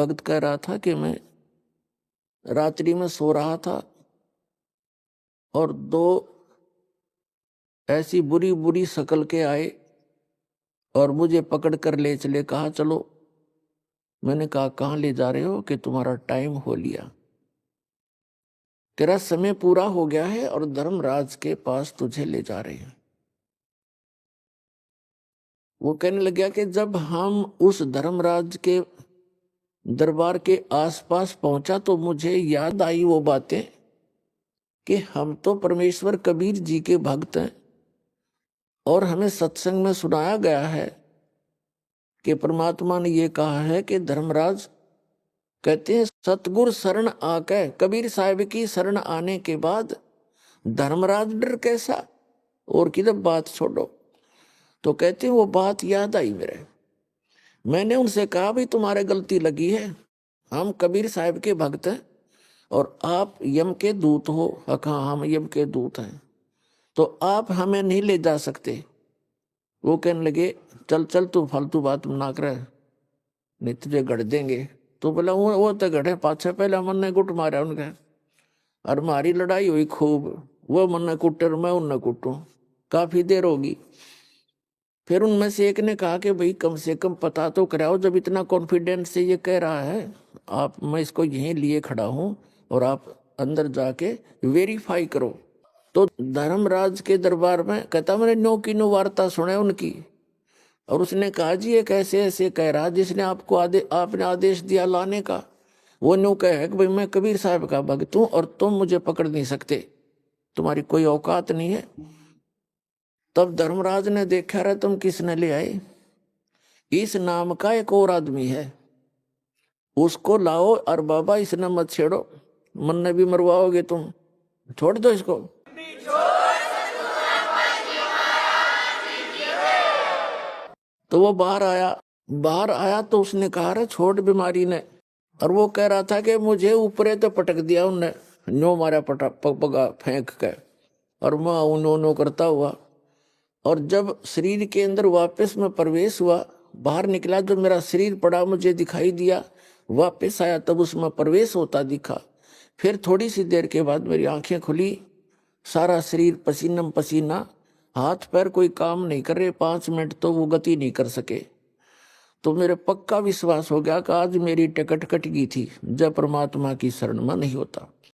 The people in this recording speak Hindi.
भक्त कह रहा था कि मैं रात्रि में सो रहा था और दो ऐसी बुरी बुरी शक्ल के आए और मुझे पकड़ कर ले चले, कहा चलो। मैंने कहा कहाँ ले जा रहे हो? कि तुम्हारा टाइम हो लिया, तेरा समय पूरा हो गया है और धर्मराज के पास तुझे ले जा रहे हैं। वो कहने लग गया कि जब हम उस धर्मराज के दरबार के आसपास पहुंचा तो मुझे याद आई वो बातें कि हम तो परमेश्वर कबीर जी के भक्त हैं और हमें सत्संग में सुनाया गया है कि परमात्मा ने ये कहा है कि धर्मराज कहते हैं सतगुरु शरण आके, कबीर साहिब की शरण आने के बाद धर्मराज डर कैसा, और किधर बात छोड़ो। तो कहते हैं वो बात याद आई मेरे। मैंने उनसे कहा भाई तुम्हारे गलती लगी है, हम कबीर साहिब के भक्त हैं और आप यम के दूत हो। हाँ हम यम के दूत हैं, तो आप हमें नहीं ले जा सकते। वो कहने लगे चल चल तू फालतू बात ना कर, नहीं तुझे गढ़ देंगे। तो बोला वो तो गढ़े पाछे, पहले मन ने गुट मारा उनके और हमारी लड़ाई हुई खूब। वो मन ने कुटे और मैं उनने कुटूं, काफी देर होगी। फिर उनमें से एक ने कहा कि भाई कम से कम पता तो कराओ, जब इतना कॉन्फिडेंस से ये कह रहा है आप, मैं इसको यहीं लिए खड़ा हूं और आप अंदर जाके वेरीफाई करो। तो धर्मराज के दरबार में कहता मैंने नो की नो वार्ता सुने उनकी, और उसने कहा जी ये कैसे ऐसे कह रहा जिसने आपको आपने आदेश दिया लाने का। वो न्यू कहे कि भाई मैं कबीर साहब का भक्त हूं और तुम मुझे पकड़ नहीं सकते, तुम्हारी कोई औकात नहीं है। तब धर्मराज ने देखा रहा तुम किसने ले आए, इस नाम का एक और आदमी है, उसको लाओ और बाबा इसने मत छेड़ो, मन ने भी मरवाओगे तुम, छोड़ दो इसको। तो वो बाहर आया तो उसने कहा रे छोड़ बीमारी ने, और वो कह रहा था कि मुझे ऊपरे तो पटक दिया उनने, नो मारा पगा फेंक के, और मैं उन्होंने करता हुआ। और जब शरीर के अंदर वापस में प्रवेश हुआ, बाहर निकला, जो मेरा शरीर पड़ा मुझे दिखाई दिया, वापस आया तब उसमें प्रवेश होता दिखा। फिर थोड़ी सी देर के बाद मेरी आंखें खुली, सारा शरीर पसीना पसीना, हाथ पैर कोई काम नहीं कर रहे, 5 मिनट तो वो गति नहीं कर सके। तो मेरे पक्का विश्वास हो गया कि आज मेरी टिकट कट गई थी, जब परमात्मा की शरण में नहीं होता।